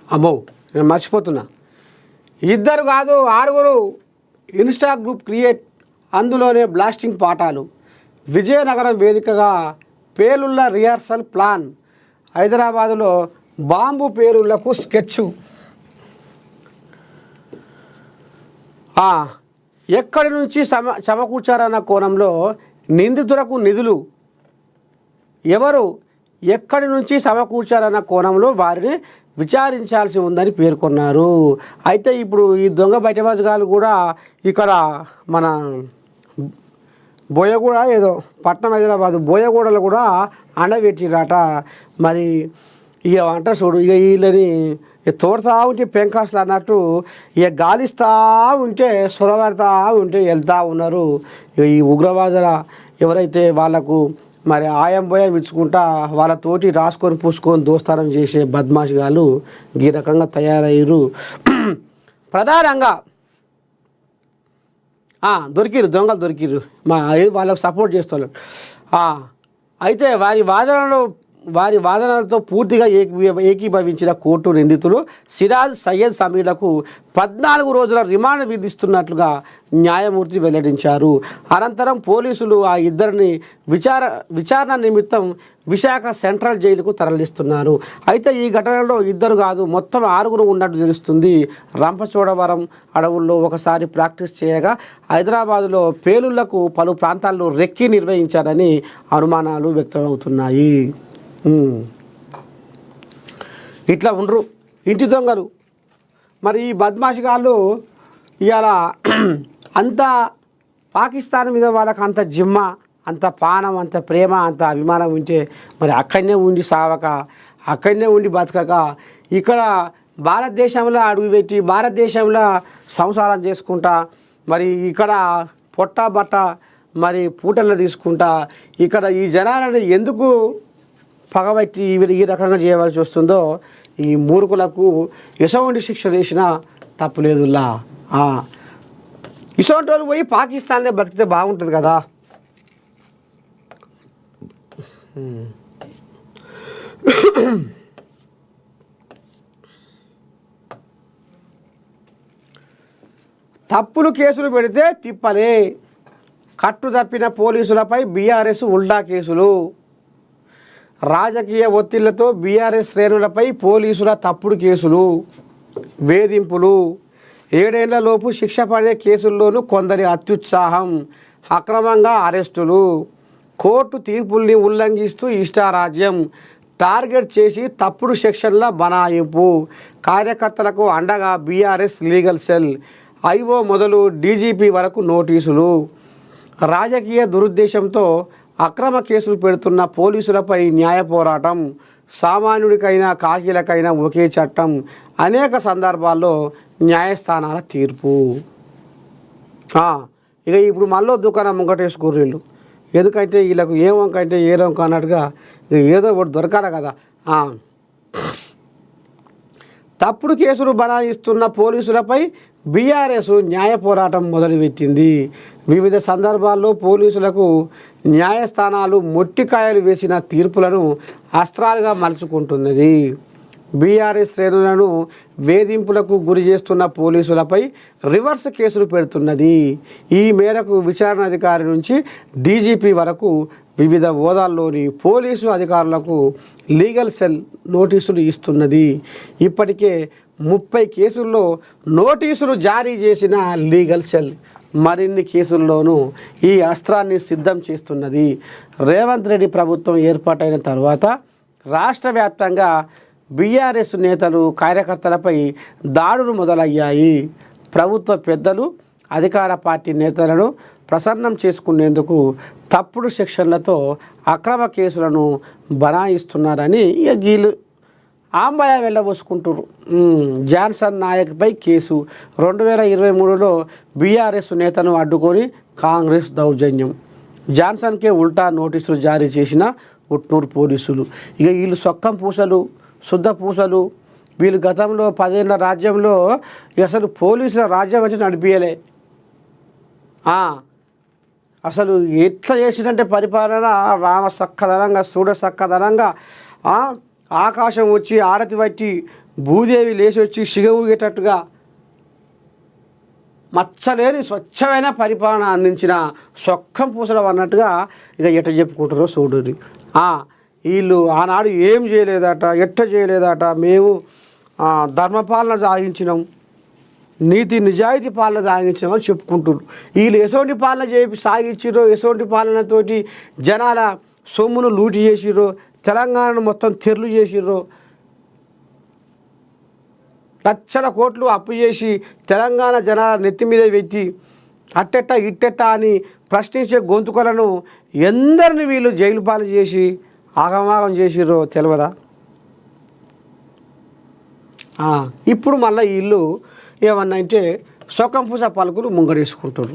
అమ్మో నేను మర్చిపోతున్నా, ఇద్దరు కాదు ఆరుగురు ఇన్స్టా గ్రూప్ క్రియేట్, అందులోనే బ్లాస్టింగ్ పాఠాలు. విజయనగరం వేదికగా పేలుళ్ళ రిహార్సల్ ప్లాన్. హైదరాబాదులో బాంబు పేలుళ్లకు స్కెచ్. ఎక్కడి నుంచి సమకూర్చారన్న కోణంలో నిందితులకు నిధులు, ఎవరు ఎక్కడి నుంచి సమకూర్చారన్న కోణంలో వారిని విచారించాల్సి ఉందని పేర్కొన్నారు. అయితే ఇప్పుడు ఈ దొంగ బయటవాజగాలు కూడా ఇక్కడ మన బోయగూడ ఏదో పట్నం హైదరాబాద్ బోయగూడలో కూడా అండబెట్టిరట. మరి ఇక అంట చూడు, ఇక వీళ్ళని తోడుతూ ఉంటే పెంకాసులు అన్నట్టు ఇక గాలిస్తూ ఉంటే సొరబడతా ఉంటే వెళ్తూ ఉన్నారు. ఇక ఈ ఉగ్రవాదుల ఎవరైతే వాళ్ళకు మరి ఆయం భయం ఇచ్చుకుంటా వాళ్ళతోటి రాసుకొని పూసుకొని దోస్తానం చేసే బద్మాషిగాలు ఈ రకంగా తయారయ్యారు. ప్రధానంగా దొరికిరు, దొంగలు దొరికిరు, వాళ్ళకు సపోర్ట్ చేస్తున్నారు. అయితే వారి వాదనలతో పూర్తిగా ఏకీభవించిన కోర్టు నిందితులు సిరాజ్ సయ్యద్ సమీర్లకు 14 రోజుల రిమాండ్ విధిస్తున్నట్లుగా న్యాయమూర్తి వెల్లడించారు. అనంతరం పోలీసులు ఆ ఇద్దరిని విచారణ నిమిత్తం విశాఖ సెంట్రల్ జైలుకు తరలిస్తున్నారు. అయితే ఈ ఘటనలో ఇద్దరు కాదు మొత్తం 6 ఉన్నట్టు తెలుస్తుంది. రంపచోడవరం అడవుల్లో ఒకసారి ప్రాక్టీస్ చేయగా హైదరాబాదులో పేలుళ్లకు పలు ప్రాంతాల్లో రెక్కి నిర్వహించారని అనుమానాలు వ్యక్తమవుతున్నాయి. ఇట్లా ఉండరు ఇంటి దొంగలు. మరి ఈ బద్మాషిగాళ్ళు ఇవాళ అంత పాకిస్తాన్ మీద వాళ్ళకి అంత జిమ్మ, అంత పానం, అంత ప్రేమ, అంత అభిమానం ఉంటే మరి అక్కడనే ఉండి సావక, అక్కడనే ఉండి బతకక ఇక్కడ భారతదేశంలో అడుగుపెట్టి భారతదేశంలో సంసారం చేసుకుంటా మరి ఇక్కడ పొట్ట బట్ట మరి పూటల్లో తీసుకుంటా ఇక్కడ ఈ జనాలను ఎందుకు పగబట్టి ఈ రకంగా చేయవలసి వస్తుందో ఈ మూర్ఖులకు ఎటువంటి శిక్ష వేసినా తప్పులేదులా. ఇటువంటి వాళ్ళు పోయి పాకిస్తాన్లో బతికితే బాగుంటుంది కదా. తప్పులు కేసులు పెడితే తిప్పలే. కట్టు తప్పిన పోలీసులపై బీఆర్ఎస్ ఉల్టా కేసులు. రాజకీయ ఒత్తిళ్లతో బీఆర్ఎస్ శ్రేణులపై పోలీసుల తప్పుడు కేసులు, వేధింపులు. 7 ఏళ్లలోపు శిక్ష పడే కేసుల్లోనూ కొందరి అత్యుత్సాహం, అక్రమంగా అరెస్టులు, కోర్టు తీర్పుల్ని ఉల్లంఘిస్తూ ఇష్టారాజ్యం, టార్గెట్ చేసి తప్పుడు సెక్షన్ల బనాయింపు. కార్యకర్తలకు అండగా బీఆర్ఎస్ లీగల్ సెల్, ఐఓ మొదలు డీజీపీ వరకు నోటీసులు. రాజకీయ దురుద్దేశంతో అక్రమ కేసులు పెడుతున్న పోలీసులపై న్యాయ పోరాటం. సామాన్యుడికైనా కాకీలకైనా ఒకే చట్టం. అనేక సందర్భాల్లో న్యాయస్థానాల తీర్పు. ఇక ఇప్పుడు మళ్ళీ దుకాణం ముంగటేసుకోరు వీళ్ళు. ఎందుకంటే వీళ్ళకు ఏ వంకంటే ఏ వంక అన్నట్టుగా ఏదో ఒకటి దొరకాలి కదా. తప్పుడు కేసులు బనాయిస్తున్న పోలీసులపై బీఆర్ఎస్ న్యాయ పోరాటం మొదలుపెట్టింది. వివిధ సందర్భాల్లో పోలీసులకు న్యాయస్థానాలు మొట్టికాయలు వేసిన తీర్పులను అస్త్రాలుగా మలుచుకుంటున్నది. బీఆర్ఎస్ శ్రేణులను వేధింపులకు గురి చేస్తున్న పోలీసులపై రివర్స్ కేసులు పెడుతున్నది. ఈ మేరకు విచారణ అధికారి నుంచి డీజీపీ వరకు వివిధ హోదాల్లోని పోలీసు అధికారులకు లీగల్ సెల్ నోటీసులు ఇస్తున్నది. ఇప్పటికే 30 కేసుల్లో నోటీసులు జారీ చేసిన లీగల్ సెల్ మరిన్ని కేసుల్లోనూ ఈ అస్త్రాన్ని సిద్ధం చేస్తున్నది. రేవంత్ రెడ్డి ప్రభుత్వం ఏర్పాటైన తర్వాత రాష్ట్ర వ్యాప్తంగా బీఆర్ఎస్ నేతలు కార్యకర్తలపై దాడులు మొదలయ్యాయి. ప్రభుత్వ పెద్దలు అధికార పార్టీ నేతలను ప్రసన్నం చేసుకునేందుకు తప్పుడు సెక్షన్లతో అక్రమ కేసులను బనాయిస్తున్నారని వీళ్ళు ఆంబయ వెళ్ళబోసుకుంటారు. జాన్సన్ నాయక్పై కేసు. 2023లో బీఆర్ఎస్ నేతను అడ్డుకొని కాంగ్రెస్ దౌర్జన్యం. జాన్సన్కే ఉల్టా నోటీసులు జారీ చేసిన ఉట్నూరు పోలీసులు. ఇక వీళ్ళు సొక్కం పూసలు, శుద్ధ పూసలు. వీళ్ళు గతంలో 10 ఏళ్ల రాజ్యంలో అసలు పోలీసుల రాజ్యం వచ్చి నడిపియలే. అసలు ఎట్లా చేసిందంటే పరిపాలన రామ సక్కదనంగా చూడ సక్కదనంగా ఆకాశం వచ్చి ఆరతి పట్టి భూదేవి లేచి వచ్చి సిగ మచ్చలేని స్వచ్ఛమైన పరిపాలన అందించిన సొక్కం పూసడం అన్నట్టుగా ఇక ఎట్ట చెప్పుకుంటారో చూడండి. వీళ్ళు ఆనాడు ఏం చేయలేదట, ఎట్ట చేయలేదట, మేము ధర్మపాలన సాగించినాం, నీతి నిజాయితీ పాలన సాగించినామని చెప్పుకుంటున్నారు. వీళ్ళు ఎటువంటి పాలన సాగించిరో, ఎటువంటి పాలనతోటి జనాల సొమ్మును లూటి చేసిరో, తెలంగాణను మొత్తం తెరలు చేసిర్రో, లక్షల కోట్లు అప్పు చేసి తెలంగాణ జనాల నెత్తి మీద పెట్టి అట్టెట్ట ఇట్టెట్ట అని ప్రశ్నించే గొంతుకలను ఎందరిని వీళ్ళు జైలు పాలు చేసి ఆగమాగం చేసిర్రో తెలియదా? ఇప్పుడు మళ్ళీ వీళ్ళు ఏమన్నా అంటే సొక్కం పూస పలుకులు ముంగడేసుకుంటారు.